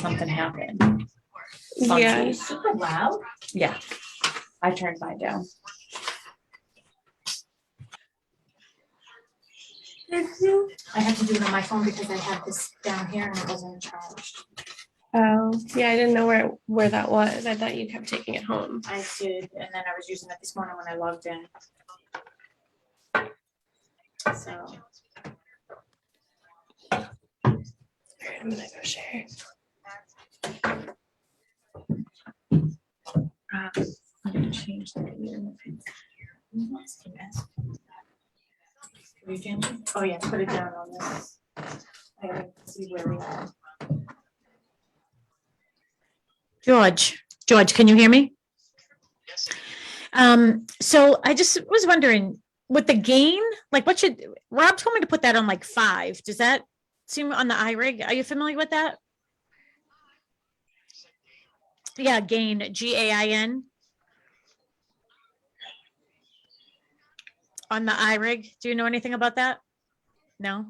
something happened. Yeah. Super loud. Yeah. I turned mine down. I had to do it on my phone because I had this down here and it wasn't charged. Oh, yeah, I didn't know where that was. I thought you kept taking it home. I did, and then I was using it this morning when I logged in. So. All right, I'm gonna go share. I'm gonna change the video. Oh yeah, put it down on this. I gotta see where we are. George, can you hear me? So I just was wondering, with the gain, like Rob told me to put that on like 5. Does that seem on the iRig? Are you familiar with that? Yeah, gain, GAIN. On the iRig. Do you know anything about that? No?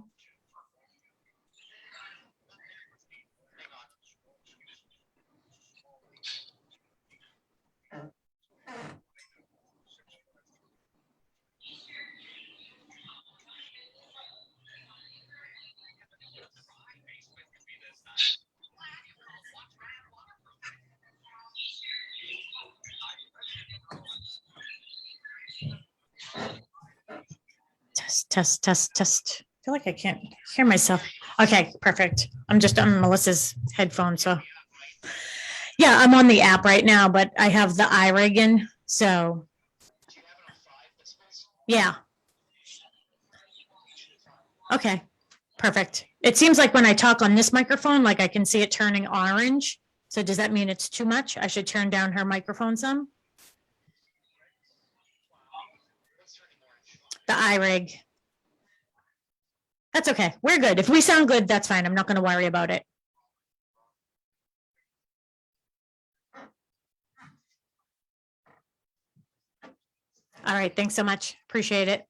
Test. I feel like I can't hear myself. Okay, perfect. I'm just on Melissa's headphones, so. Yeah, I'm on the app right now, but I have the iRig in, so. Yeah. Okay, perfect. It seems like when I talk on this microphone, like I can see it turning orange. So does that mean it's too much? I should turn down her microphone some? The iRig. That's okay. We're good. If we sound good, that's fine. I'm not going to worry about it. All right. Thanks so much. Appreciate it.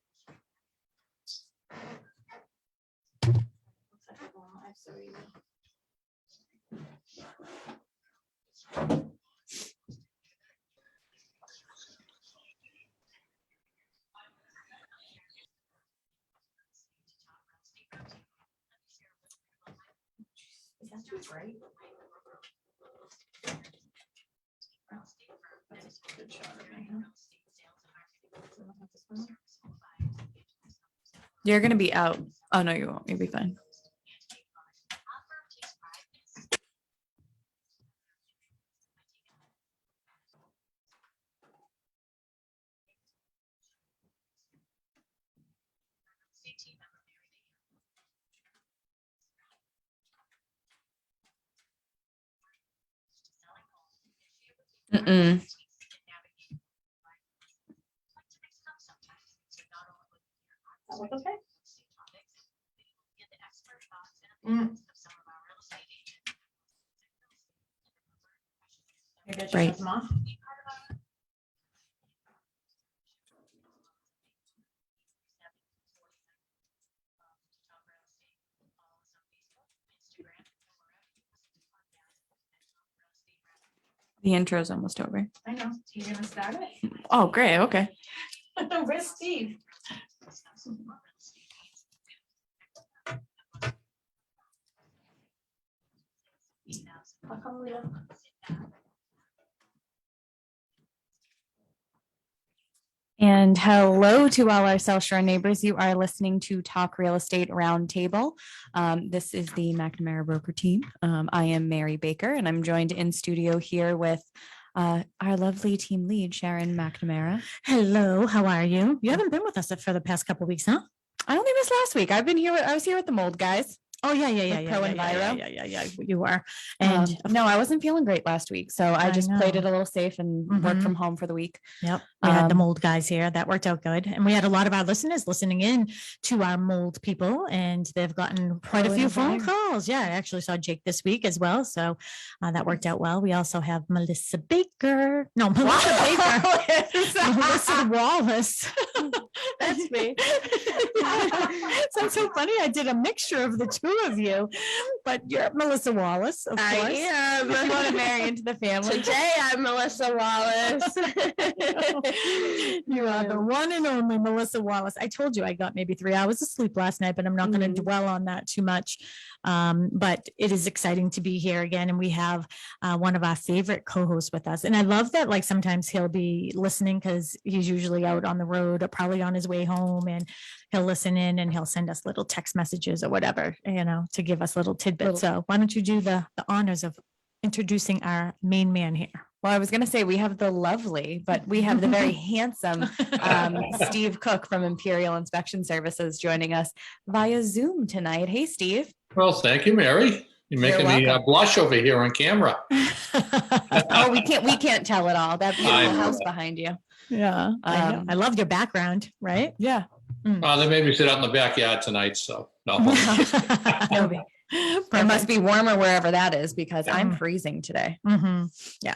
Is that too bright? Good shot of me, huh? You're gonna be out. Oh no, you won't. You'll be fine. Mm-mm. Okay. Maybe I should Right. shut them off. The intro's almost over. I know. You gonna start it? Oh, great. Okay. Where's Steve? How come we don't- And hello to all our South Shore neighbors. You are listening to Talk Real Estate Roundtable. This is the McNamara Broker Team. I am Mary Baker, and I'm joined in studio here with our lovely team lead, Sharon McNamara. Hello, how are you? You haven't been with us for the past couple of weeks, huh? I only missed last week. I've been here. I was here with the mold guys. Oh, yeah. With Pro and Viro. Yeah, you are. And No, I wasn't feeling great last week, so I just played know. it a little safe and worked from home for the week. Yep, we had the Um, mold guys here. That worked out good. And we had a lot of our listeners listening in to our mold people, and they've gotten quite a Pro few and phone Viro. calls. Yeah, I actually saw Jake this week as well. So that worked out well. We also have Melissa Baker. No, Melissa Baker. Melissa Wallace. That's me. Sounds so funny. I did a mixture of the two of you, but you're Melissa Wallace, of I course. am. You want to marry into the family? Today I'm Melissa Wallace. You are the one and only Melissa Wallace. I told you I got maybe 3 hours of sleep last night, but I'm not going to dwell on that too much. But it is exciting to be here again. And we have one of our favorite co-hosts with us. And I love that, like, sometimes he'll be listening because he's usually out on the road or probably on his way home, and he'll listen in and he'll send us little text messages or whatever, to give us little tidbits. So why don't you do the honors of introducing our main man here? Well, I was going to say we have the lovely, but we have the very handsome Steve Cook from Imperial Inspection Services joining us via Zoom tonight. Hey, Steve. Well, thank you, Mary. You're making me welcome. blush over here on camera. Oh, we can't tell it all. That beautiful I know. house behind you. Yeah, I know. I love your background, right? Yeah. They made me sit out in the backyard tonight, so no. It must be warmer wherever that is because I'm freezing today. Yeah.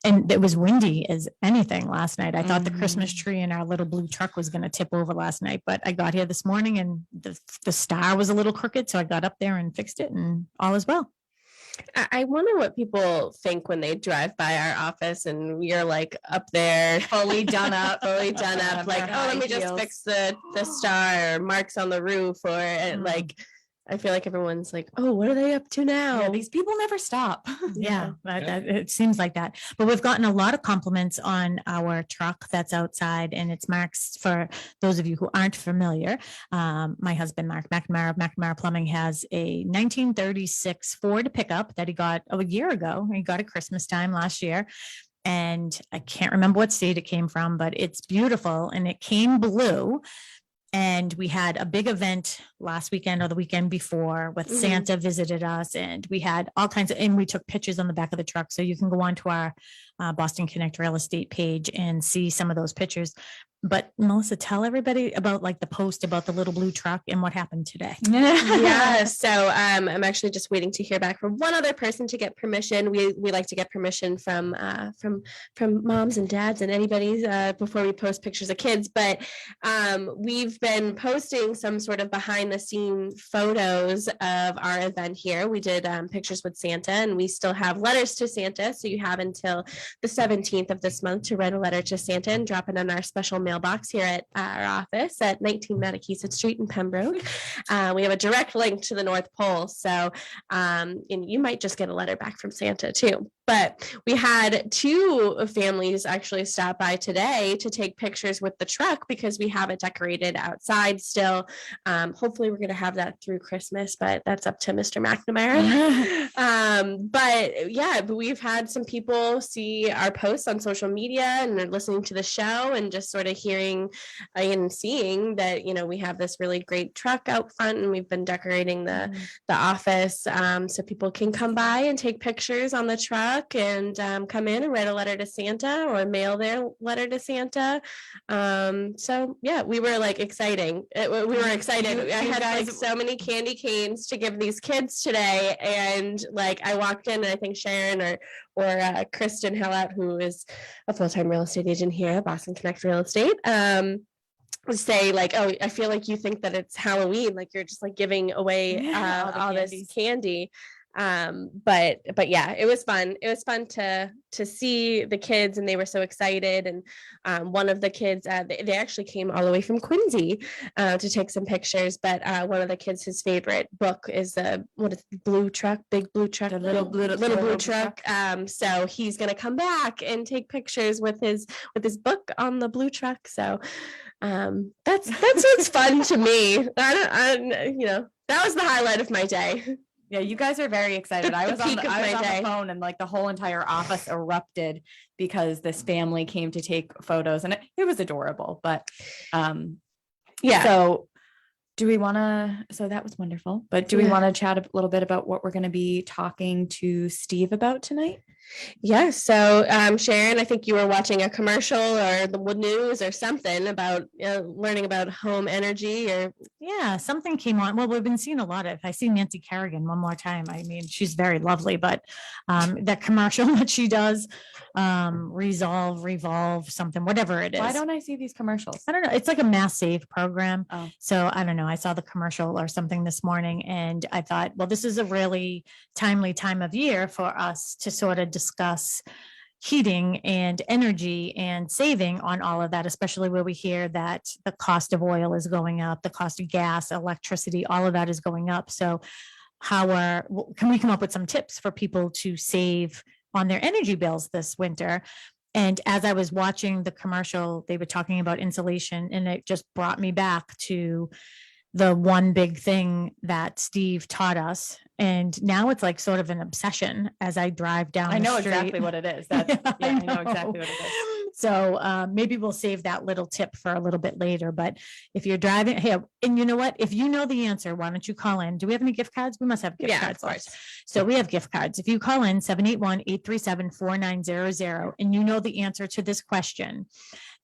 And it was windy as anything last night. I thought the Christmas tree in our little blue truck was going to tip over last night, but I got here this morning and the star was a little crooked. So I got up there and fixed it and all is well. I wonder what people think when they drive by our office and you're like up there fully done up, like, oh, let me just fix the star or marks on the roof or like, I feel like everyone's like, oh, what are they up to now? Yeah, these people never stop. Yeah, it seems like that. But we've gotten a lot of compliments on our truck that's outside, and it's Mark's. For those of you who aren't familiar, my husband, Mark McNamara of McNamara Plumbing, has a 1936 Ford pickup that he got a year ago. He got at Christmas time last year. And I can't remember what state it came from, but it's beautiful. And it came blue. And we had a big event last weekend or the weekend before with Santa visited us, and we had all kinds of, and we took pictures on the back of the truck. So you can go on to our Boston Connect Real Estate page and see some of those pictures. But Melissa, tell everybody about like the post about the little blue truck and what happened today. Yeah, so I'm actually just waiting to hear back from one other person to get permission. We like to get permission from moms and dads and anybody before we post pictures of kids. But we've been posting some sort of behind the scene photos of our event here. We did pictures with Santa, and we still have letters to Santa. So you have until the 17th of this month to write a letter to Santa and drop it in our special mailbox here at our office at 19 Mattakesett Street in Pembroke. We have a direct link to the North Pole, so and you might just get a letter back from Santa too. But we had 2 families actually stop by today to take pictures with the truck because we have it decorated outside still. Hopefully we're going to have that through Christmas, but that's up to Mr. McNamara. But yeah, we've had some people see our posts on social media and they're listening to the show and just sort of hearing and seeing that, we have this really great truck out front, and we've been decorating the office so people can come by and take pictures on the truck and come in and write a letter to Santa or mail their letter to Santa. So yeah, we were like exciting. We were excited. I had like so many candy canes to give these kids today, and like I walked in, and I think Sharon or Kristen Hellot, who is a full-time real estate agent here at Boston Connect Real Estate, say like, oh, I feel like you think that it's Halloween, like you're just like giving away all this candy. But yeah, it was fun. It was fun to see the kids, and they were so excited. And one of the kids, they actually came all the way from Quincy to take some pictures. But one of the kids, his favorite book is Blue Truck, Big Blue Truck, the little blue truck. So he's gonna come back and take pictures with his book on the blue truck. So that's what's fun to me. That was the highlight of my day. Yeah, you guys are very excited. I was on the phone, and like the whole entire office erupted because this family came to take photos, and it was adorable. But yeah. So that was wonderful. But do we want to chat a little bit about what we're going to be talking to Steve about tonight? Yeah, so Sharon, I think you were watching a commercial or the news or something about learning about home energy or Yeah, something came on. Well, we've been seeing a lot of, I see Nancy Kerrigan one more time. I mean, she's very lovely, but that commercial that she does, revolve, something, whatever it is. Why don't I see these commercials? I don't know. It's like a mass save program. Oh. So I don't know. I saw the commercial or something this morning and I thought, well, this is a really timely time of year for us to sort of discuss heating and energy and saving on all of that, especially where we hear that the cost of oil is going up, the cost of gas, electricity, all of that is going up. So can we come up with some tips for people to save on their energy bills this winter? And as I was watching the commercial, they were talking about insulation and it just brought me back to the one big thing that Steve taught us. And now it's like sort of an obsession as I drive down I the know street. exactly what it is. That's, yeah, I know exactly what it is. So maybe we'll save that little tip for a little bit later. But if you're driving, hey, and you know what? If you know the answer, why don't you call in? Do we have any gift cards? We must have gift Yeah, cards. of course. So we have gift cards. If you call in 781-837-4900 and you know the answer to this question,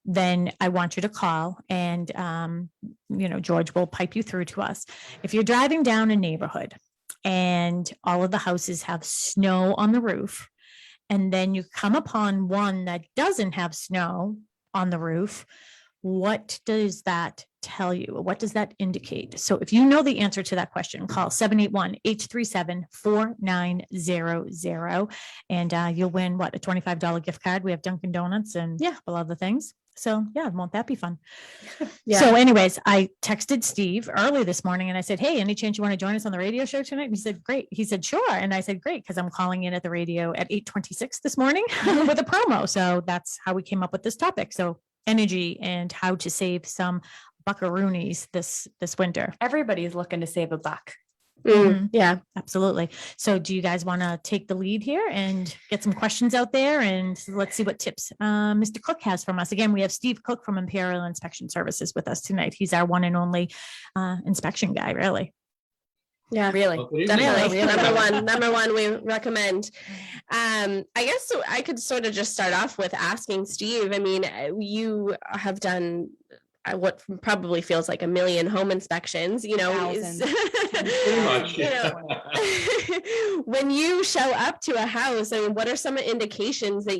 then I want you to call and, George will pipe you through to us. If you're driving down a neighborhood and all of the houses have snow on the roof, and then you come upon one that doesn't have snow on the roof, what does that tell you? What does that indicate? So if you know the answer to that question, call 781-837-4900 and you'll win a $25 gift card. We have Dunkin' Donuts and a couple other things. So yeah, won't that be fun? Yeah. So anyways, I texted Steve early this morning and I said, hey, any chance you want to join us on the radio show tonight? And he said, great. He said, sure. And I said, great, because I'm calling in at the radio at 8:26 this morning with a promo. So that's how we came up with this topic. So energy and how to save some buckaroonies this winter. Everybody's looking to save a buck. Yeah. Absolutely. So do you guys want to take the lead here and get some questions out there? And let's see what tips Mr. Cook has from us. Again, we have Steve Cook from Imperial Inspection Services with us tonight. He's our one and only inspection guy, really. Yeah, Really? Well, good evening. definitely. Number one, we recommend. I guess so I could sort of just start off with asking Steve. I mean, you have done what probably feels like a million home inspections, Thousands. Pretty much, yeah. When you show up to a house, I mean, what are some indications that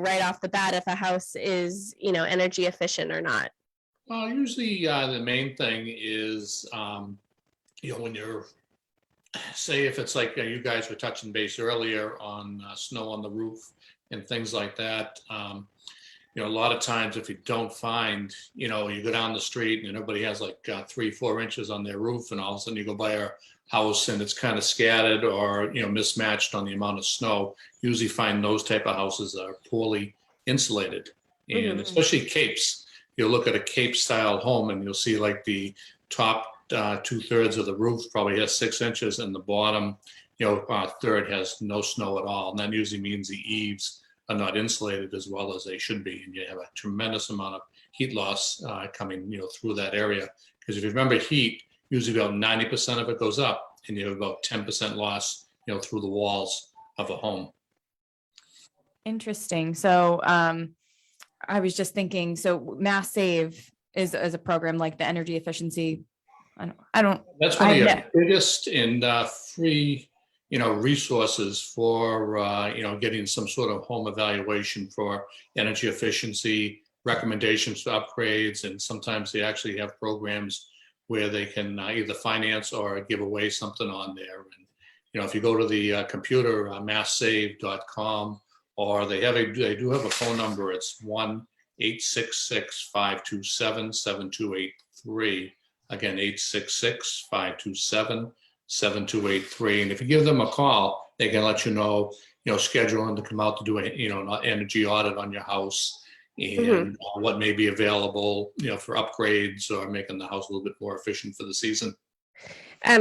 right off the bat if a house is, energy efficient or not? Well, usually the main thing is, when you're, say if it's like you guys were touching base earlier on snow on the roof and things like that. A lot of times if you don't find, you go down the street and everybody has like 3-4 inches on their roof and all of a sudden you go by a house and it's kind of scattered or, mismatched on the amount of snow, usually find those type of houses are poorly insulated. And especially capes, you'll look at a cape style home and you'll see like the top 2/3 of the roof probably has 6 inches and the bottom, third has no snow at all. And that usually means the eaves are not insulated as well as they should be, and you have a tremendous amount of heat loss coming, through that area. Because if you remember heat, usually about 90% of it goes up, and you have about 10% loss, through the walls of a home. Interesting. So I was just thinking, so Mass Save is a program like the energy efficiency. I don't. That's one of your biggest and free resources for, getting some sort of home evaluation for energy efficiency, recommendations for upgrades. And sometimes they actually have programs where they can either finance or give away something on there. And, if you go to the computer, masssave.com, or they do have a phone number. It's 1-866-527-7283. Again, 866-527-7283. And if you give them a call, they can let you know, scheduling to come out to do an energy audit on your house and what may be available, for upgrades or making the house a little bit more efficient for the season.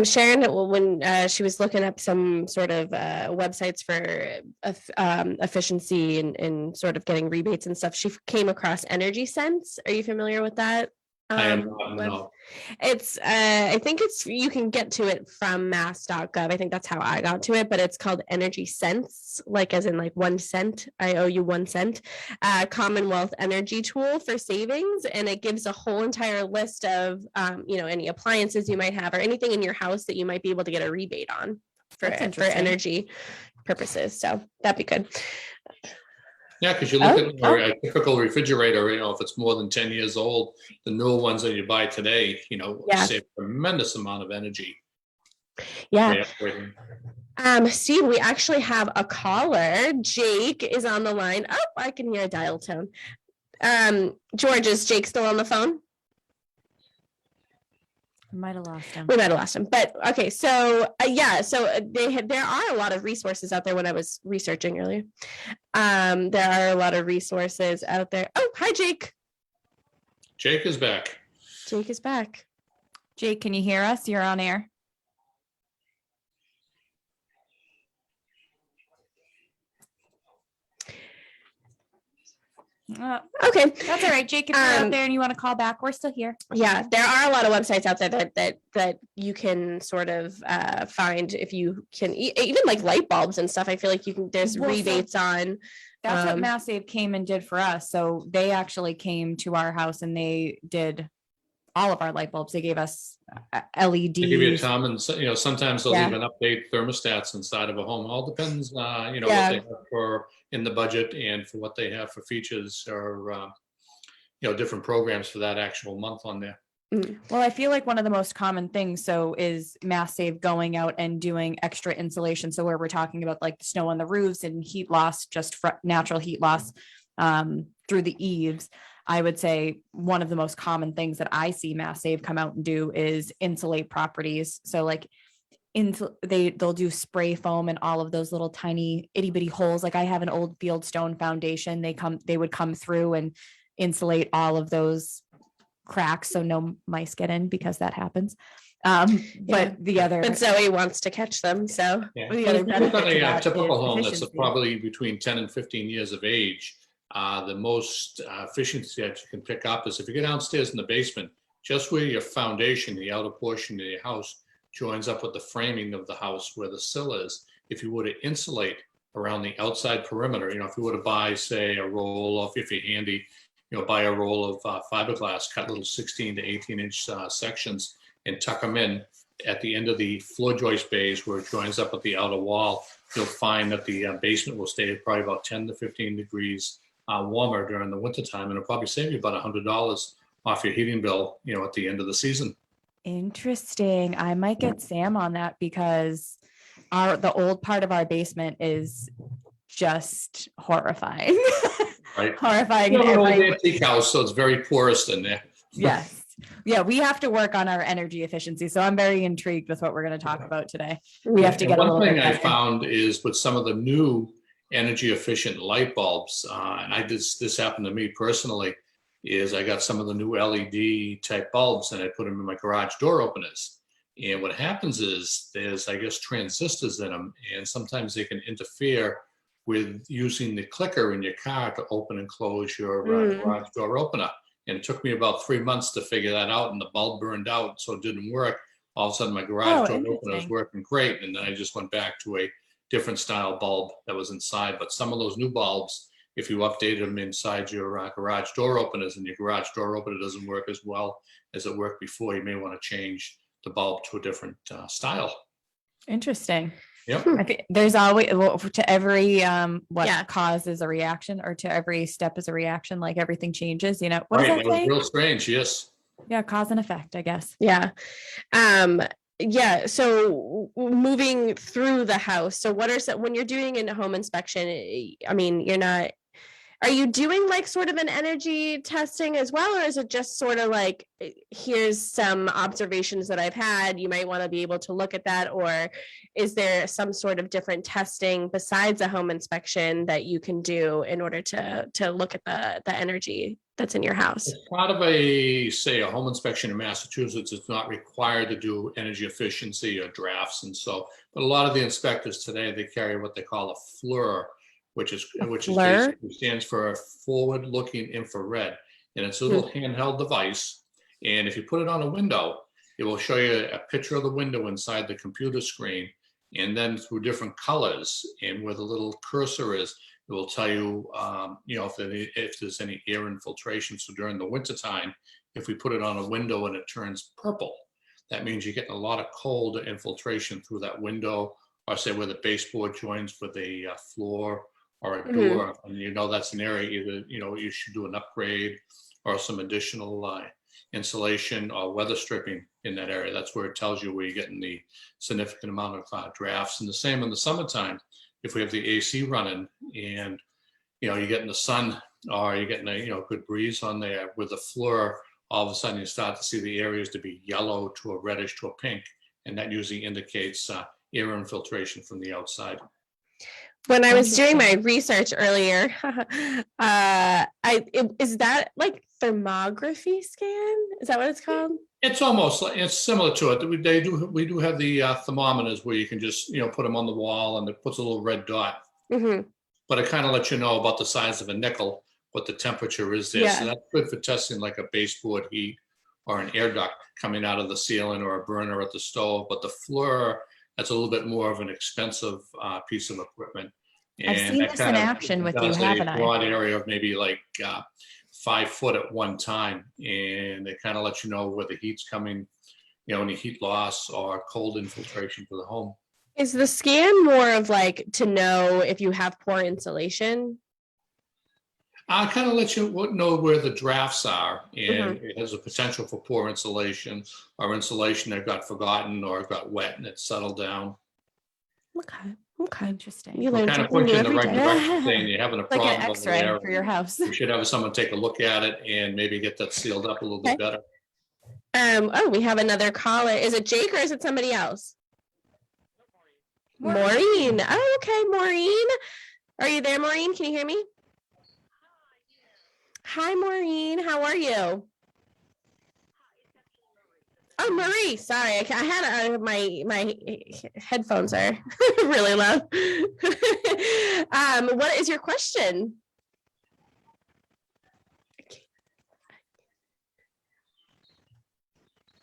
Sharon, when she was looking up some sort of websites for efficiency and sort of getting rebates and stuff, she came across Energy Sense. Are you familiar with that? I am not, web- no. It's, I think it's, you can get to it from mass.gov. I think that's how I got to it, but it's called Energy Cents, like as in like 1 cent. I owe you 1 cent. Commonwealth Energy Tool for savings, and it gives a whole entire list of, any appliances you might have or anything in your house that you might be able to get a rebate on for That's interesting. energy purposes. So that'd be good. Yeah, because you look Oh, at a typical refrigerator, if it's more than 10 years old, the newer ones that you buy today, Yeah. save a tremendous amount of energy. Yeah. Yeah. Steve, we actually have a caller. Jake is on the line. Oh, I can hear a dial tone. George, is Jake still on the phone? I might have lost him. We might have lost him, but okay. So there are a lot of resources out there. When I was researching earlier, there are a lot of resources out there. Oh, hi, Jake. Jake is back. Jake is back. Jake, can you hear us? You're on air. Okay. That's all right, Jake. If you're out Um, there and you want to call back, we're still here. Yeah, there are a lot of websites out there that you can sort of find if you can even like light bulbs and stuff. I feel like you can. There's Well, so- rebates on. That's what Um, Mass Save came and did for us. So they actually came to our house and they did all of our light bulbs. They gave us LEDs. They give you a time, and sometimes they'll Yeah. even update thermostats inside of a home. All depends, what Yeah. they have for in the budget and for what they have for features or different programs for that actual month on there. Well, I feel like one of the most common things is Mass Save going out and doing extra insulation. So where we're talking about like the snow on the roofs and heat loss, just natural heat loss through the eaves. I would say one of the most common things that I see Mass Save come out and do is insulate properties. So like they'll do spray foam and all of those little tiny itty bitty holes. Like I have an old Fieldstone foundation. They would come through and insulate all of those cracks so no mice get in, because that happens. But the other, but Zoe wants to catch them, so Yeah. the other If you look benefit at to a that typical is home that's efficiency. probably between 10 and 15 years of age, the most efficiency that you can pick up is if you get downstairs in the basement, just where your foundation, the outer portion of your house, joins up with the framing of the house where the sill is. If you were to insulate around the outside perimeter, if you were to buy, say, a roll of, if you're handy, buy a roll of fiberglass, cut little 16 to 18-inch sections and tuck them in at the end of the floor joist bays where it joins up with the outer wall. You'll find that the basement will stay at probably about 10 to 15 degrees warmer during the wintertime, and it'll probably save you about $100 off your heating bill, at the end of the season. Interesting. I might get Sam on that because the old part of our basement is just horrifying. Right. Horrifying. You in have an old every- antique house, so it's very porous in there. Yes. Yeah, we have to work on our energy efficiency. So I'm very intrigued with what we're going to talk about today. We have to And get a little one bit thing I better. found is with some of the new energy efficient light bulbs, and this happened to me personally, is I got some of the new LED type bulbs and I put them in my garage door openers. And what happens is there's, I guess, transistors in them, and sometimes they can interfere with using the clicker in your car to open and close your garage door opener. And it took me about 3 months to figure that out, and the bulb burned out, so it didn't work. All of a sudden, my garage door opener was interesting. working great, and then I just went back to a different style bulb that was inside. But some of those new bulbs, if you updated them inside your garage door openers, and your garage door opener doesn't work as well as it worked before, you may want to change the bulb to a different style. Interesting. Yep. I think there's always, to every Yeah. cause is a reaction, or to every step is a reaction. Like everything changes. What does Right. that That was say? real strange. Yes. Yeah, cause and effect, I guess. yeah. Yeah, so moving through the house. So what are when you're doing a home inspection, I mean, are you doing like sort of an energy testing as well, or is it just sort of like, here's some observations that I've had, you might want to be able to look at that, or is there some sort of different testing besides a home inspection that you can do in order to look at the energy that's in your house? As part of a home inspection in Massachusetts, it's not required to do energy efficiency or drafts. And so, but a lot of the inspectors today, they carry what they call a FLIR, which is FLIR? basically stands for forward looking infrared. And it's a little handheld device. And if you put it on a window, it will show you a picture of the window inside the computer screen. And then through different colors and where the little cursor is, it will tell you, if there's any air infiltration. So during the winter time, if we put it on a window and it turns purple, that means you're getting a lot of cold infiltration through that window, or say where the baseboard joins with a floor or a door. And that's an area either, you should do an upgrade or some additional insulation or weather stripping in that area. That's where it tells you where you're getting the significant amount of drafts. And the same in the summertime, if we have the AC running and, you're getting the sun or you're getting a, good breeze on there with the floor, all of a sudden you start to see the areas to be yellow to a reddish to a pink. And that usually indicates air infiltration from the outside. When I was doing my research earlier, is that like thermography scan? Is that what it's called? It's almost like, it's similar to it. We do have the thermometers where you can just, put them on the wall and it puts a little red dot. Mm-hmm. But it kind of lets you know about the size of a nickel, what the temperature is there. So that's good for testing like a baseboard heat or an air duct coming out of the ceiling or a burner at the stove. But the floor, that's a little bit more of an expensive piece of equipment. I've seen that this kind in of action with you, does haven't a I? broad area of maybe like 5 foot at one time. And it kind of lets you know where the heat's coming, any heat loss or cold infiltration to the home. Is the scan more of like to know if you have poor insulation? Kind of let you know where the drafts are, and it has a potential for poor insulation or insulation that got forgotten or got wet and it settled down. Okay. Interesting. You We're learn kind of something new pointing in the every right day. direction, saying you're having a Like problem an over there. X-ray for your house. We should have someone take a look at it and maybe get that sealed up a little bit better. We have another caller. Is it Jake or is it somebody else? Maureen. Oh, okay, Maureen. Are you there, Maureen? Can you hear me? Hi, Maureen. How are you? Oh, Marie. Sorry, I had my headphones are really loud. What is your question?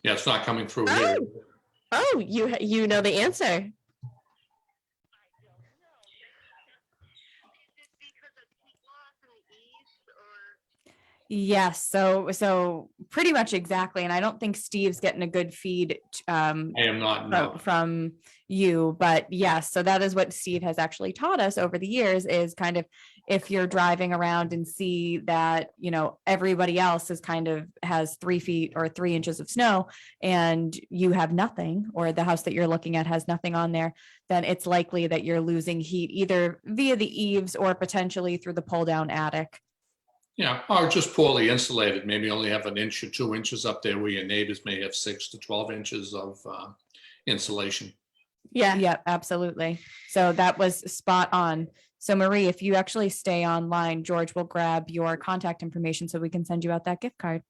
Yeah, it's not coming through here. Oh, you know the answer. Yes, so pretty much exactly. And I don't think Steve's getting a good feed I am not, no. from you, but yes, so that is what Steve has actually taught us over the years is kind of if you're driving around and see that, everybody else is kind of has 3 feet or 3 inches of snow and you have nothing, or the house that you're looking at has nothing on there, then it's likely that you're losing heat either via the eaves or potentially through the pull down attic. Yeah, or just poorly insulated, maybe only have 1 inch or 2 inches up there where your neighbors may have 6 to 12 inches of insulation. Yeah, absolutely. So that was spot on. So Marie, if you actually stay online, George will grab your contact information so we can send you out that gift card.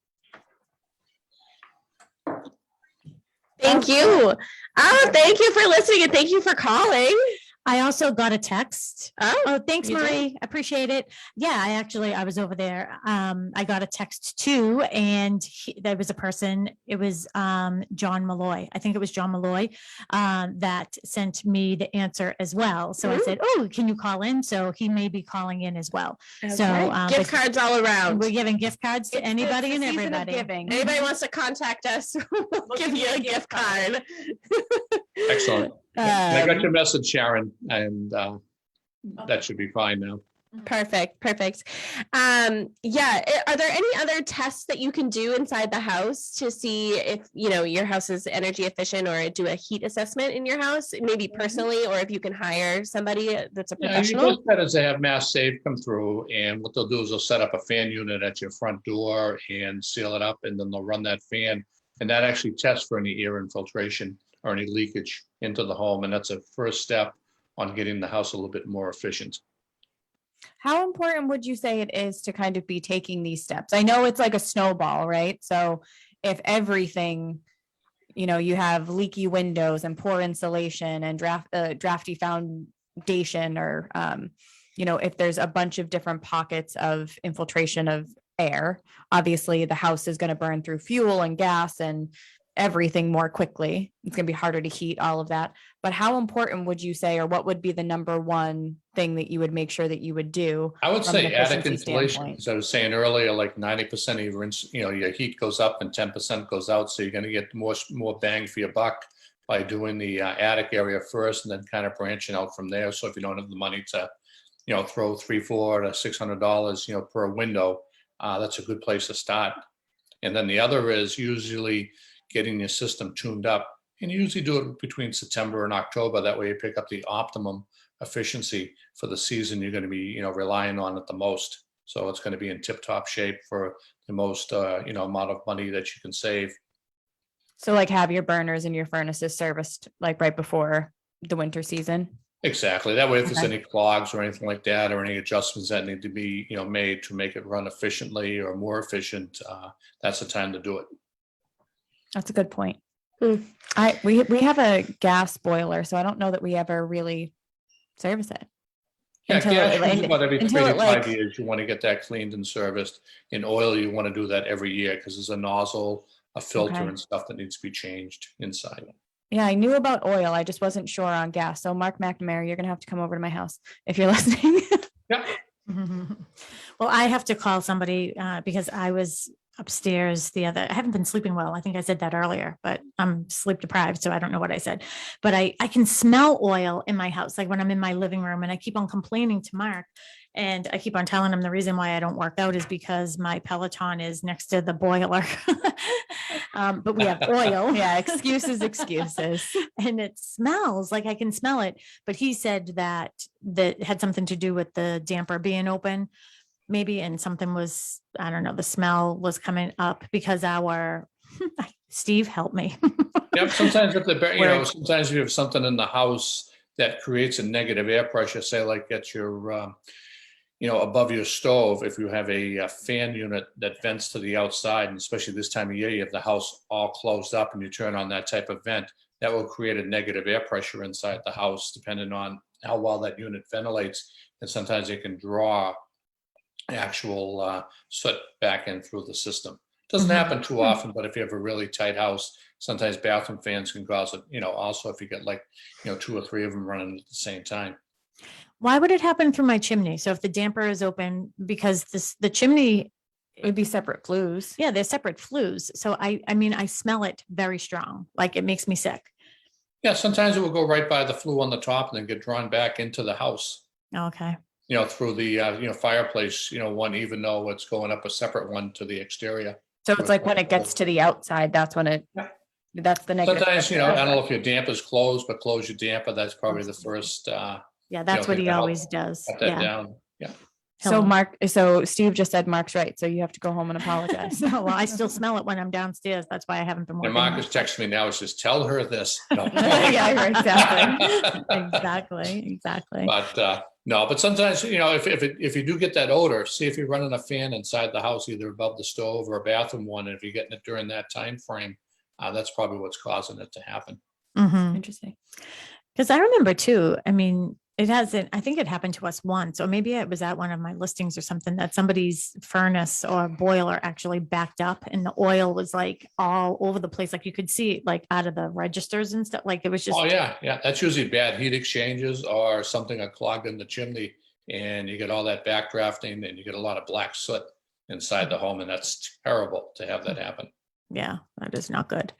Thank you. Oh, thank you for listening and thank you for calling. I also got a text. Oh, thanks, you did? Marie. Appreciate it. Yeah, I was over there. I got a text too, and there was a person. It was John Malloy. I think it was John Malloy that sent me the answer as well. So I said, "Oh, can you call in?" So he may be calling in as well. Okay. So gift cards all around. We're giving gift cards to anybody and everybody. Anybody wants to contact us, we'll give you a gift card. Excellent. I got your message, Sharon, and that should be fine now. Perfect. Yeah. Are there any other tests that you can do inside the house to see if, your house is energy efficient, or do a heat assessment in your house, maybe personally, or if you can hire somebody that's a professional? Your best bet is to have Mass Save come through, and what they'll do is they'll set up a fan unit at your front door and seal it up, and then they'll run that fan, and that actually tests for any air infiltration or any leakage into the home. And that's a first step on getting the house a little bit more efficient. How important would you say it is to kind of be taking these steps? I know it's like a snowball, right? So if everything, you have leaky windows and poor insulation and drafty foundation, or, if there's a bunch of different pockets of infiltration of air. Obviously, the house is going to burn through fuel and gas and everything more quickly. It's going to be harder to heat all of that. But how important would you say, or what would be the number one thing that you would make sure that you would do? I would from an say attic efficiency insulation, standpoint? as I was saying earlier, like 90% of your, your heat goes up and 10% goes out. So you're going to get more bang for your buck by doing the attic area first and then kind of branching out from there. So if you don't have the money to, throw $300, $400 to $600, per window, that's a good place to start. And then the other is usually getting your system tuned up, and you usually do it between September and October. That way you pick up the optimum efficiency for the season you're going to be, relying on it the most. So it's going to be in tip-top shape for the most, amount of money that you can save. So like have your burners and your furnaces serviced like right before the winter season? Exactly. That way, if there's Okay. any clogs or anything like that, or any adjustments that need to be, made to make it run efficiently or more efficient, that's the time to do it. That's a good point. Hmm. We have a gas boiler, so I don't know that we ever really service it. Yeah, Until gas, it, usually about every 3 until to it, 5 like- years, you want to get that cleaned and serviced. In oil, you want to do that every year because there's a nozzle, a filter, Okay. and stuff that needs to be changed inside. Yeah, I knew about oil. I just wasn't sure on gas. So Mark McNamara, you're gonna have to come over to my house if you're listening. Yeah. Well, I have to call somebody because I was upstairs I haven't been sleeping well. I think I said that earlier, but I'm sleep deprived, so I don't know what I said. But I can smell oil in my house, like when I'm in my living room, and I keep on complaining to Mark. And I keep on telling him the reason why I don't work out is because my Peloton is next to the boiler. But we have oil. Yeah, excuses. And it smells like I can smell it. But he said that had something to do with the damper being open, maybe, and something was, I don't know, the smell was coming up because Steve helped me. Yep. Sometimes if Where- sometimes you have something in the house that creates a negative air pressure, say like at your, above your stove, if you have a fan unit that vents to the outside, and especially this time of year, you have the house all closed up and you turn on that type of vent, that will create a negative air pressure inside the house, depending on how well that unit ventilates. And sometimes it can draw actual soot back in through the system. Doesn't happen too often, but if you have a really tight house, sometimes bathroom fans can cause it, also if you get like, 2 or 3 of them running at the same time. Why would it happen through my chimney? So if the damper is open, because the chimney, It'd be separate flues. yeah, they're separate flues. So I mean, I smell it very strong, like it makes me sick. Yeah, sometimes it will go right by the flue on the top and then get drawn back into the house, Okay. through the, fireplace, one, even though it's going up a separate one to the exterior. So it's like when it gets to the outside, that's when Yeah. that's the negative. Sometimes, I don't know if your damper's closed, but close your damper. That's probably the first, Yeah, that's what get he the help, always does. cut that Yeah. down. Yeah. So Steve just said Mark's right. So you have to go home and apologize. No, well, I still smell it when I'm downstairs. That's why I haven't been And working. Mark is texting me now. It says, tell her this. No. Yeah, exactly. Exactly. But no, but sometimes, if you do get that odor, see if you're running a fan inside the house, either above the stove or a bathroom one. And if you're getting it during that time frame, that's probably what's causing it to happen. Mhm. Interesting. Because I remember too, I mean, I think it happened to us once, or maybe it was at one of my listings or something, that somebody's furnace or boiler actually backed up and the oil was like all over the place. Like you could see it like out of the registers and stuff. Like it was just. Oh, yeah. That's usually bad heat exchanges or something clogged in the chimney, and you get all that backdrafting and you get a lot of black soot inside the home. And that's terrible to have that happen. Yeah, that is not good.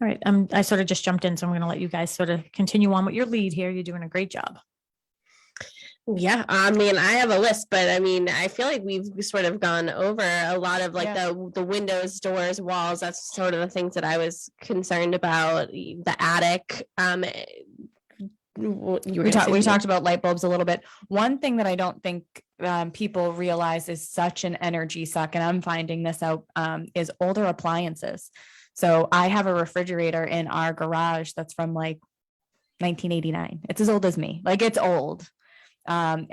All right. I sort of just jumped in, so I'm going to let you guys sort of continue on with your lead here. You're doing a great job. Yeah, I mean, I have a list, but I mean, I feel like we've sort of gone over a lot of like the windows, doors, walls. That's sort of the things that I was concerned about. The attic. We talked about light bulbs a little bit. One thing that I don't think people realize is such an energy suck, and I'm finding this out, is older appliances. So I have a refrigerator in our garage that's from like 1989. It's as old as me. Like it's old. And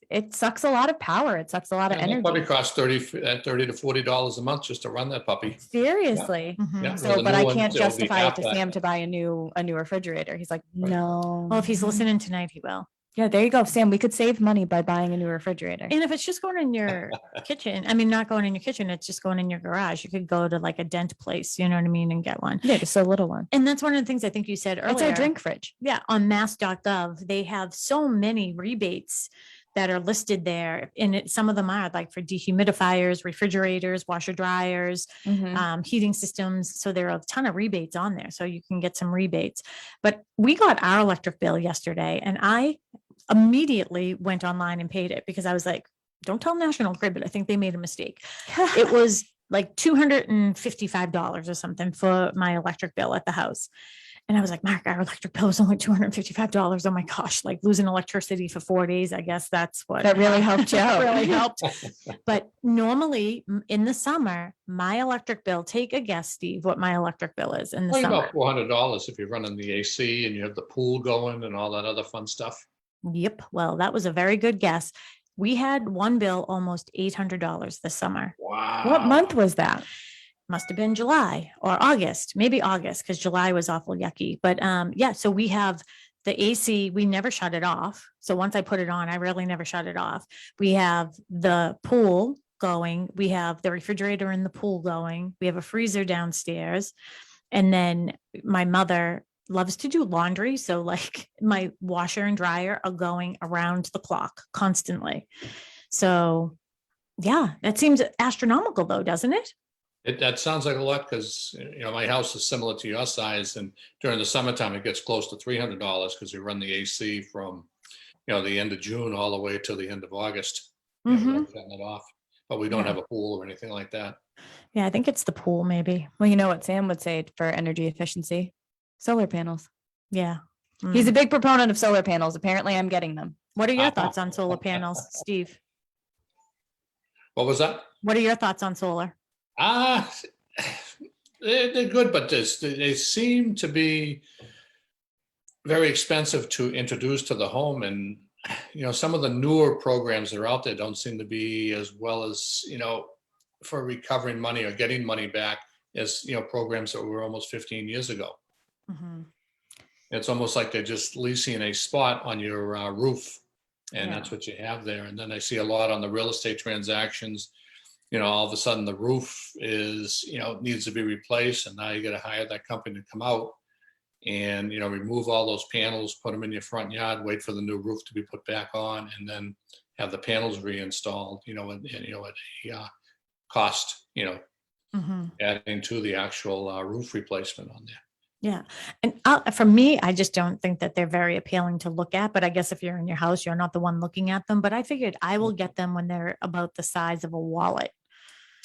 it sucks a lot of power. It sucks a lot of And it energy. probably costs $30 to $40 a month just to run that puppy. Seriously. Mhm. Yeah. So, Well, the but new I ones, can't it'll be justify it half to that. Sam to buy a new refrigerator. He's like, Right. no. Well, if he's listening tonight, he will. Yeah, there you go, Sam. We could save money by buying a new refrigerator. And if it's just going in your kitchen, I mean, not going in your kitchen, it's just going in your garage. You could go to like a dent place, you know what I mean, and get one. Yeah, just a little one. And that's one of the things I think you said earlier. It's our drink fridge. Yeah, on mass.gov, they have so many rebates that are listed there. And some of them are like for dehumidifiers, refrigerators, washer dryers, heating systems. So there are a ton of rebates on there. So you can get some rebates. But we got our electric bill yesterday and I immediately went online and paid it because I was like, don't tell National Grid, but I think they made a mistake. It was like $255 or something for my electric bill at the house. And I was like, Mark, our electric bill is only $255. Oh my gosh, like losing electricity for 4 days. I guess that's what That really helped you out. really helped. But normally in the summer, my electric bill, take a guess, Steve, what my electric bill is in the Only summer. about $400 if you're running the AC and you have the pool going and all that other fun stuff. Yep. Well, that was a very good guess. We had one bill almost $800 this summer. Wow. What month was that? Must have been July or August, maybe August, because July was awful yucky. But yeah, so we have the AC, we never shut it off. So once I put it on, I really never shut it off. We have the pool going. We have the refrigerator in the pool going. We have a freezer downstairs. And then my mother loves to do laundry. So like my washer and dryer are going around the clock constantly. So yeah, that seems astronomical though, doesn't it? That sounds like a lot because, my house is similar to your size and during the summertime, it gets close to $300 because we run the AC from, the end of June all the way to the end of August. Shutting it off, but we don't have a pool or anything like that. Yeah, I think it's the pool maybe. Well, you know what Sam would say for energy efficiency? Solar panels. Yeah. He's a big proponent of solar panels. Apparently I'm getting them. What are your thoughts on solar panels, Steve? What was that? What are your thoughts on solar? They're good, but they seem to be very expensive to introduce to the home. And, some of the newer programs that are out there don't seem to be as well as, for recovering money or getting money back as, programs that were almost 15 years ago. It's almost like they're just leasing a spot on your roof. And that's what you have there. And then I see a lot on the real estate transactions. All of a sudden the roof is, needs to be replaced. And now you got to hire that company to come out and, remove all those panels, put them in your front yard, wait for the new roof to be put back on, and then have the panels reinstalled, at a cost, adding to the actual roof replacement on there. Yeah. And for me, I just don't think that they're very appealing to look at, but I guess if you're in your house, you're not the one looking at them, but I figured I will get them when they're about the size of a wallet.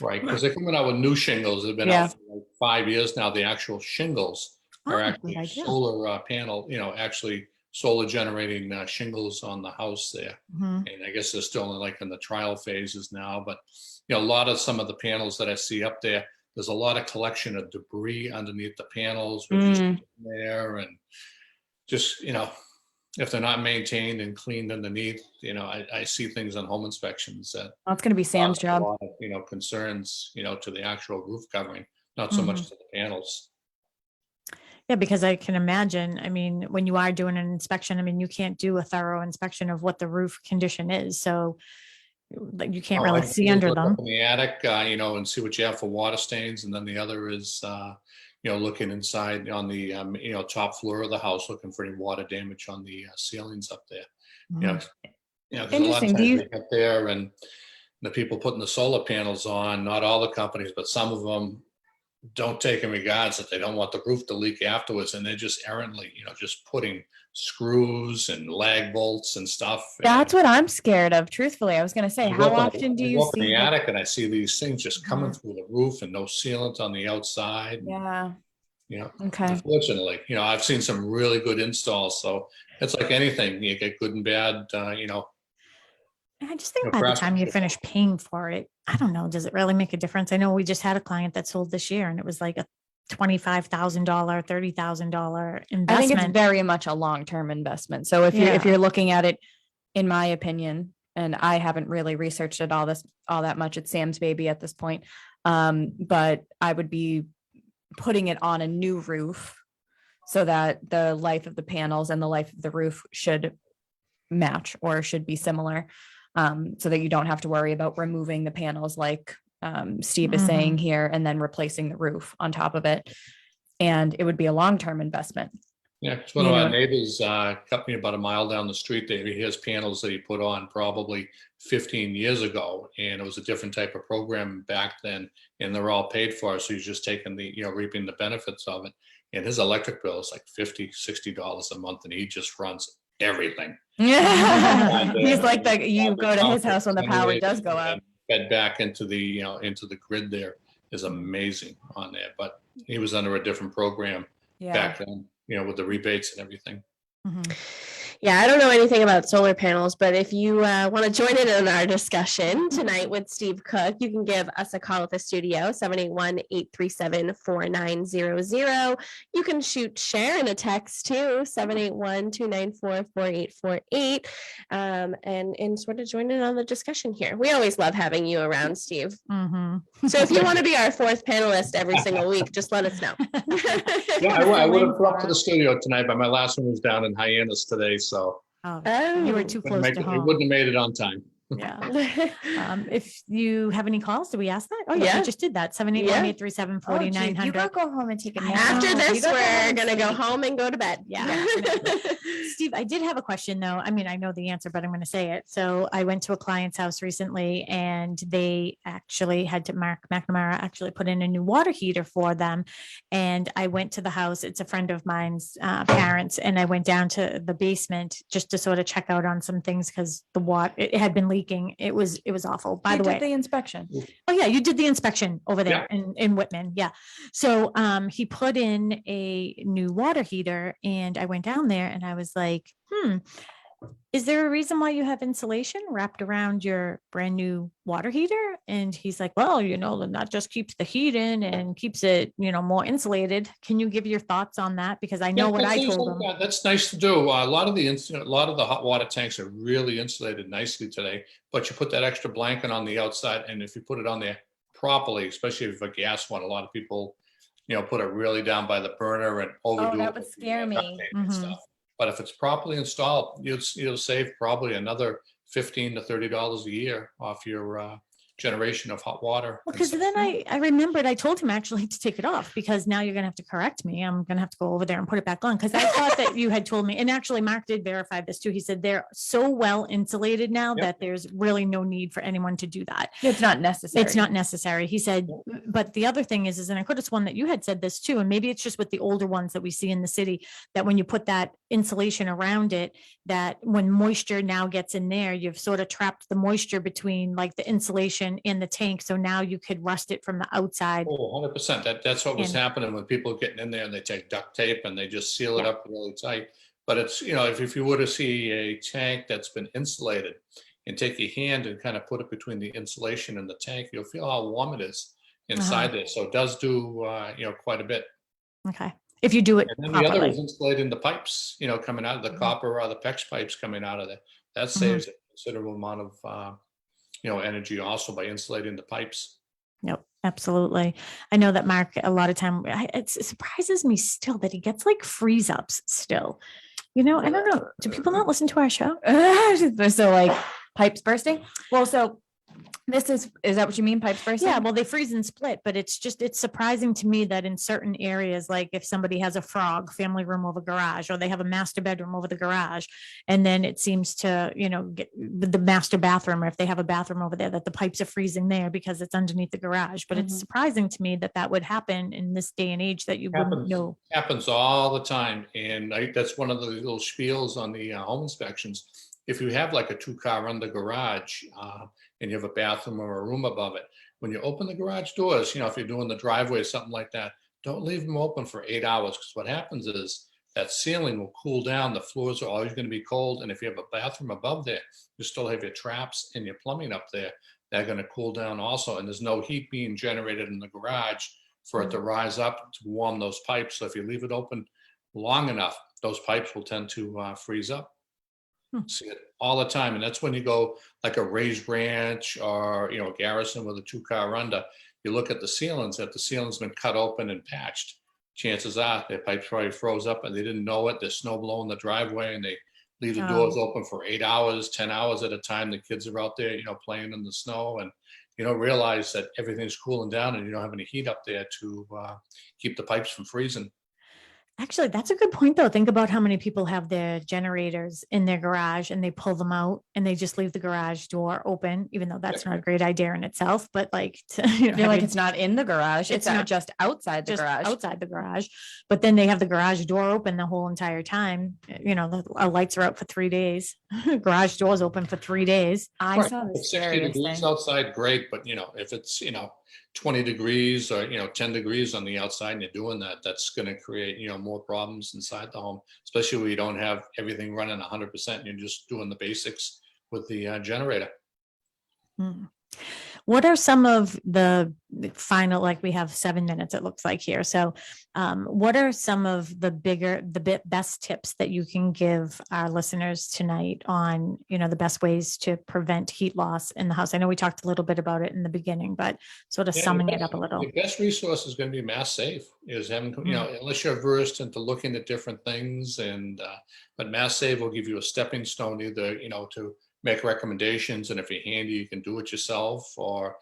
Right, because they're coming out with new shingles. They've been out for like 5 years now. The actual shingles are actually solar panel, actually solar generating shingles on the house there. And I guess they're still in the trial phases now, but a lot of some of the panels that I see up there, there's a lot of collection of debris underneath the panels, which is there, and just, if they're not maintained and cleaned underneath, I see things on home inspections that Well, it's going to be Sam's cause a job. lot of, concerns, to the actual roof covering, not so much to the panels. Yeah, because I can imagine, I mean, when you are doing an inspection, I mean, you can't do a thorough inspection of what the roof condition is. So like you can't really see under Look them. up in the attic, and see what you have for water stains. And then the other is, looking inside on the, top floor of the house, looking for any water damage on the ceilings up there. 'Cause a lot of Interesting. times Do you- we get there and the people putting the solar panels on, not all the companies, but some of them don't take in regards that they don't want the roof to leak afterwards. And they're just errantly, just putting screws and lag bolts and stuff. That's what I'm scared of. Truthfully, I was going to say, how often do you go up in see the that? attic and I see these things just coming through the roof and no sealant on the outside. Yeah. Yeah. Okay. Unfortunately, I've seen some really good installs. So it's like anything, you get good and bad, I just think No by the crafts time you are finish paying for it, I don't know, does it really make a difference? I know we just had a client that sold this year and it was like a $25,000, $30,000 I think it's investment. very much a long-term investment. So if you're looking at it, in my opinion, and I haven't really researched it all that much, it's Sam's baby at this point. But I would be putting it on a new roof so that the life of the panels and the life of the roof should match or should be similar, so that you don't have to worry about removing the panels like Steve is saying here, and then replacing the roof on top of it. And it would be a long-term investment. Yeah, because one of You our know- neighbors cut me about a mile down the street there. He has panels that he put on probably 15 years ago, and it was a different type of program back then, and they're all paid for. So he's just taking the, reaping the benefits of it. And his electric bill is like $50-$60 a month, and he just runs everything. Yeah. He's like the you go to his house when the power does go out. Fed back into the, into the grid there is amazing on there. But he was under a different program Yeah. back then, with the rebates and everything. Yeah, I don't know anything about solar panels, but if you want to join in our discussion tonight with Steve Cook, you can give us a call at the studio, 781-837-4900. You can shoot Sharon a text too, 781-294-4848, and sort of join in on the discussion here. We always love having you around, Steve. So if you want to be our fourth panelist every single week, just let us know. Yeah, I would have come up to the studio tonight, but my last one was down in Hyannis today, so You were too close to it home. wouldn't have made it on time. Yeah. If you have any calls, did we ask that? Oh, yeah, Yeah. we just did that. Oh, 781-837-4900. you gotta go home and take a nap. After know. this, You gotta go home we're and gonna go sleep. home and go to bed. Yeah. Steve, I did have a question though. I mean, I know the answer, but I'm going to say it. So I went to a client's house recently and they actually had to, Mark McNamara actually put in a new water heater for them. And I went to the house. It's a friend of mine's parents. And I went down to the basement just to sort of check out on some things because the water, it had been leaking. It was awful. By You the did way, the inspection. oh yeah, you did the inspection over there in Whitman. Yeah. So he put in a new water heater and I went down there and I was like, is there a reason why you have insulation wrapped around your brand new water heater? And he's like, well, that just keeps the heat in and keeps it, more insulated. Can you give your thoughts on that? Because I know what I told him. Yeah, that's nice to do. A lot of the hot water tanks are really insulated nicely today, but you put that extra blanket on the outside, and if you put it on there properly, especially if a gas one, a lot of people, put it really down by the burner and overdo it. that would with the scare me. duct tape and stuff. But if it's properly installed, you'll save probably another $15 to $30 a year off your generation of hot water. Well, because then I remembered I told him actually to take it off because now you're going to have to correct me. I'm going to have to go over there and put it back on because I thought that you had told me. And actually, Mark did verify this too. He said they're so well insulated now that there's really no need for anyone to do that. It's not necessary. It's not necessary. He said, but the other thing is, and I could have sworn that you had said this too, and maybe it's just with the older ones that we see in the city, that when you put that insulation around it, that when moisture now gets in there, you've sort of trapped the moisture between like the insulation and the tank. So now you could rust it from the outside. Oh, 100%. That's what was And- happening when people are getting in there and they take duct tape and they just seal it up really tight. But it's, if you were to see a tank that's been insulated and take your hand and kind of put it between the insulation and the tank, you'll feel how warm it is inside there. So it does do, quite a bit. Okay. If you do it And then the other properly. is insulating the pipes, coming out of the copper or the PEX pipes coming out of there. That saves a considerable amount of, energy also by insulating the pipes. Yep, absolutely. I know that Mark, a lot of time, it surprises me still that he gets like freeze ups still. I don't know. Do people not listen to our show? So like pipes bursting. Well, so this is that what you mean? Pipes bursting? Yeah, well, they freeze and split, but it's surprising to me that in certain areas, like if somebody has a frog family room over garage, or they have a master bedroom over the garage, and then it seems to, get the master bathroom, or if they have a bathroom over there, that the pipes are freezing there because it's underneath the garage. But it's surprising to me that would happen in this day and age that you wouldn't know. Happens all the time. And that's one of the little spiels on the home inspections. If you have like a 2-car under garage and you have a bathroom or a room above it, when you open the garage doors, if you're doing the driveway or something like that, don't leave them open for 8 hours, because what happens is that ceiling will cool down. The floors are always going to be cold. And if you have a bathroom above there, you still have your traps and your plumbing up there. They're going to cool down also. And there's no heat being generated in the garage for it to rise up to warm those pipes. So if you leave it open long enough, those pipes will tend to freeze up. See it all the time. And that's when you go like a raised ranch or, Garrison with a 2-car under, you look at the ceilings, that the ceiling's been cut open and patched. Chances are their pipes probably froze up and they didn't know it. There's snow blowing the driveway and they leave the doors open for 8 hours, 10 hours at a time. The kids are out there, playing in the snow, and you don't realize that everything's cooling down and you don't have any heat up there to keep the pipes from freezing. Actually, that's a good point, though. Think about how many people have their generators in their garage and they pull them out and they just leave the garage door open, even though that's not a great idea in itself. But like, I feel have like your- it's not in the garage. It's It's not- just outside the just garage. outside the garage, but then they have the garage door open the whole entire time. Our lights are out for 3 days. Garage doors open for 3 days. I Right. saw the If 60 scariest degrees thing. outside, great, but if it's 20 degrees or 10 degrees on the outside and you're doing that, that's going to create more problems inside the home, especially when you don't have everything running 100%. You're just doing the basics with the generator. Hmm. What are some of the final, like we have 7 minutes, it looks like here. So what are some of the best tips that you can give our listeners tonight on, the best ways to prevent heat loss in the house? I know we talked a little bit about it in the beginning, but sort of Yeah, summing the it up a little. The best resource is going to be Mass Save. Is having, unless you're versed into looking at different things, but Mass Save will give you a stepping stone either, to make recommendations, and if you're handy, you can do it yourself, or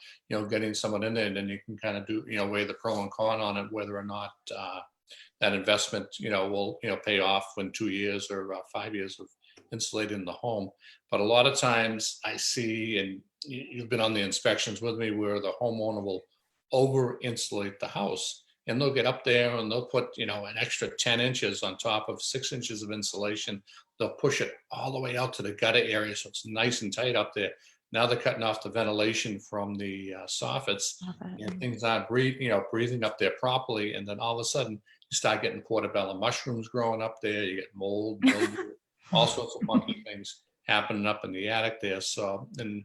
getting someone in there, and then you can kind of do weigh the pro and con on it, whether or not that investment will pay off in 2 years or 5 years of insulating the home. But a lot of times I see, and you've been on the inspections with me, where the homeowner will over insulate the house, and they'll get up there and they'll put an extra 10 inches on top of 6 inches of insulation. They'll push it all the way out to the gutter area, so it's nice and tight up there. Now they're cutting off the ventilation from the soffits, and things aren't breathing up there properly. And then all of a sudden, you start getting portobello mushrooms growing up there. You get mold, mildew, all sorts of funky things happening up in the attic there. So, and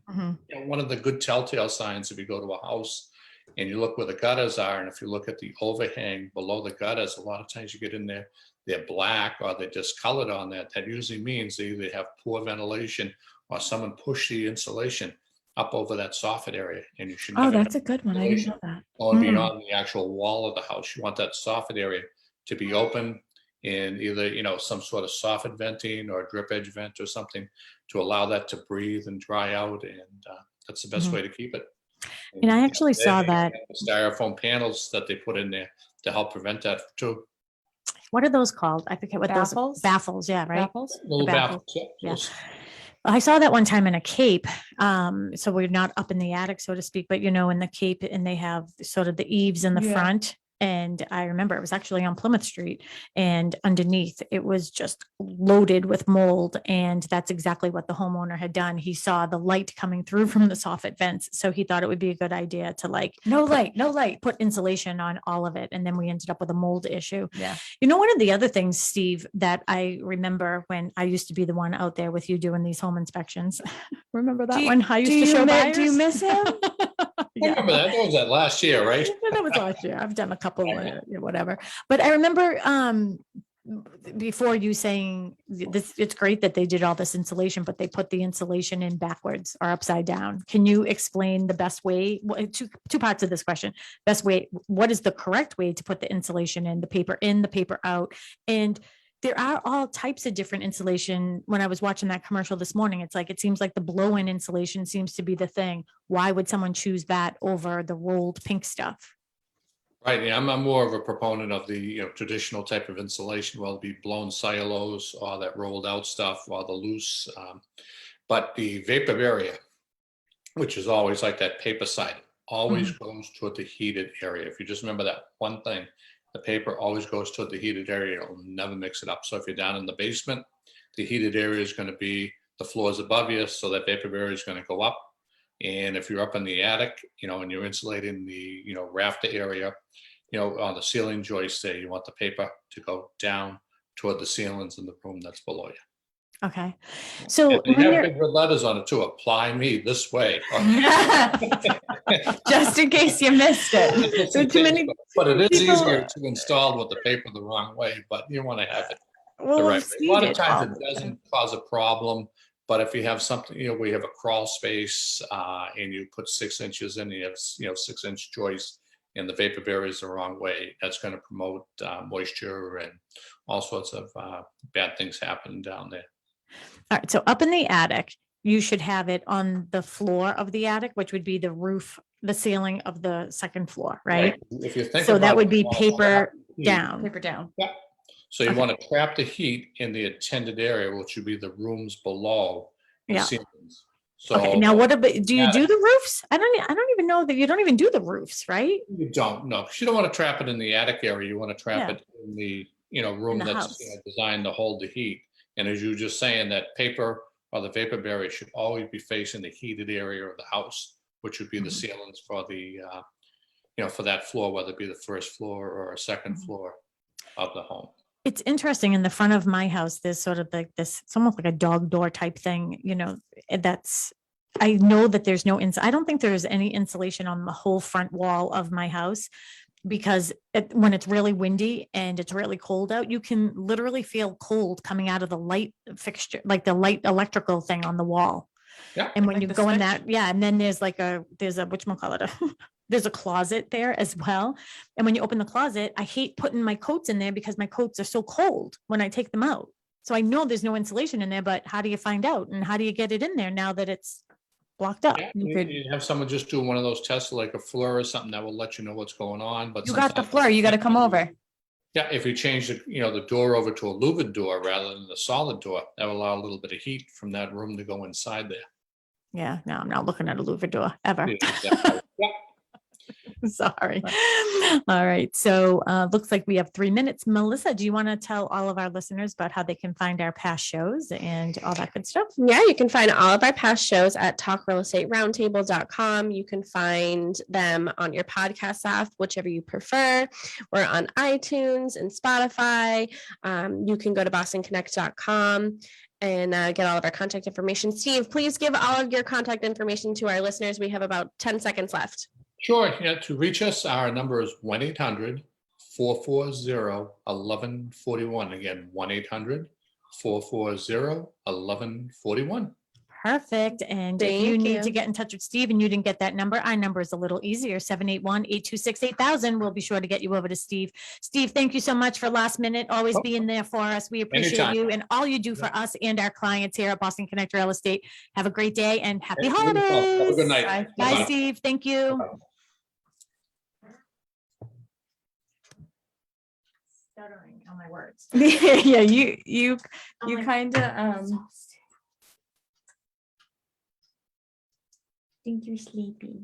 one of the good telltale signs, if you go to a house and you look where the gutters are, and if you look at the overhang below the gutters, a lot of times you get in there, they're black or they're discolored on that. That usually means they either have poor ventilation or someone pushed the insulation up over that soffit area. And you should Oh, never that's have a good one. I didn't know that. going beyond the actual wall of the house. You want that soffit area to be open, and either some sort of soffit venting or a drip edge vent or something to allow that to breathe and dry out. And that's the best way to keep it. And I actually saw that. The styrofoam panels that they put in there to help prevent that too. What are those called? I forget what Baffles? those baffles. Yeah, right. Apples? Little baffles. baffles. Yeah. Those- I saw that one time in a Cape. So we're not up in the attic, so to speak, but in the Cape, and they have sort of the eaves in the Yeah. front. And I remember it was actually on Plymouth Street, and underneath it was just loaded with mold. And that's exactly what the homeowner had done. He saw the light coming through from the soffit vents. So he thought it would be a good idea to No light. put insulation on all of it. And then we ended up with a mold issue. Yeah. One of the other things, Steve, that I remember when I used to be the one out there with you doing these home inspections. Remember that one? I used to show Do you buyers? miss him? I remember that. That was that last year, right? That was last year. I've done a couple, whatever. But I remember before you saying this, it's great that they did all this insulation, but they put the insulation in backwards or upside down. Can you explain the best way? Two parts of this question. Best way, what is the correct way to put the insulation in, the paper out? And there are all types of different insulation. When I was watching that commercial this morning, it seems like the blow-in insulation seems to be the thing. Why would someone choose that over the rolled pink stuff? Right. Yeah, I'm more of a proponent of the traditional type of insulation, whether it be blown cellulose or that rolled out stuff or the loose. But the vapor area, which is always like that paper side, always goes toward the heated area. If you just remember that one thing, the paper always goes toward the heated area. It'll never mix it up. So if you're down in the basement, the heated area is going to be the floors above you. So that vapor area is going to go up. And if you're up in the attic, and you're insulating the, rafter area, on the ceiling joist there, you want the paper to go down toward the ceilings in the room that's below you. Okay. So And they have big red letters on it too. Apply me this way. Just in case you missed it. So too many But it is people- easier to install with the paper the wrong way, but you want to have it the well, right I've way. A seen lot of it times all. it doesn't cause a problem, but if you have something, we have a crawl space and you put 6 inches in, you have, 6-inch joist, and the vapor barrier is the wrong way, that's going to promote moisture and all sorts of bad things happening down there. All right, so up in the attic, you should have it on the floor of the attic, which would be the roof, the ceiling of the second floor, right? If you think So that about would be the wall, paper heat, down. Paper down. So you Okay. want to trap the heat in the attended area, which would be the rooms below the Yeah. ceilings. So Okay, now what about, do you do attic. the roofs? I don't even know that you don't even do the roofs, right? You don't, no, because you don't want to trap it in the attic area. You want to trap Yeah. it in the, room the that's house. designed to hold the heat. And as you were just saying, that paper or the vapor barrier should always be facing the heated area of the house, which would be the Mhm. ceilings for the, for that floor, whether it be the first floor or a second Mhm. floor of the home. It's interesting, in the front of my house, there's sort of like this, it's almost like a dog door type thing, that's, I know that there's no I don't think there's any insulation on the whole front wall of my house, because when it's really windy and it's really cold out, you can literally feel cold coming out of the light fixture, like the light electrical thing on the wall. Yeah. And when Like you the go in switch? that, yeah, and then there's a whatchamacallit, there's a closet there as well. And when you open the closet, I hate putting my coats in there because my coats are so cold when I take them out. So I know there's no insulation in there, but how do you find out? And how do you get it in there now that it's blocked up? Yeah, You you could- you have someone just do one of those tests, like a FLIR or something that will let you know what's going on, but You got the sometimes- floor, you gotta come over. Yeah, if you change the door over to a louvered door rather than the solid door, that will allow a little bit of heat from that room to go inside there. Yeah, no, I'm not looking at a louver door ever. Yeah, exactly. Yeah. Sorry. All right. So looks like we have 3 minutes. Melissa, do you want to tell all of our listeners about how they can find our past shows and all that good stuff? Yeah, you can find all of our past shows at talkrealestateroundtable.com. You can find them on your podcast app, whichever you prefer. We're on iTunes and Spotify. You can go to bostonconnect.com and get all of our contact information. Steve, please give all of your contact information to our listeners. We have about 10 seconds left. Sure, to reach us, our number is 1-800-440-1141. Again, 1-800-440-1141. Perfect. And if you Thank need to you. get in touch with Steve and you didn't get that number, our number is a little easier, 781-826-8000. We'll be sure to get you over to Steve. Steve, thank you so much for last minute, always Oh. being there for us. We appreciate Anytime. you and all you do for us and our clients here at Boston Connect Real Estate. Have a great day and happy Hey, beautiful. Have a holidays. good night. Bye. Bye, Bye-bye. Steve. Thank you. Bye-bye. Stuttering on my words. Yeah, you I'm like, kind of, Think you're sleepy.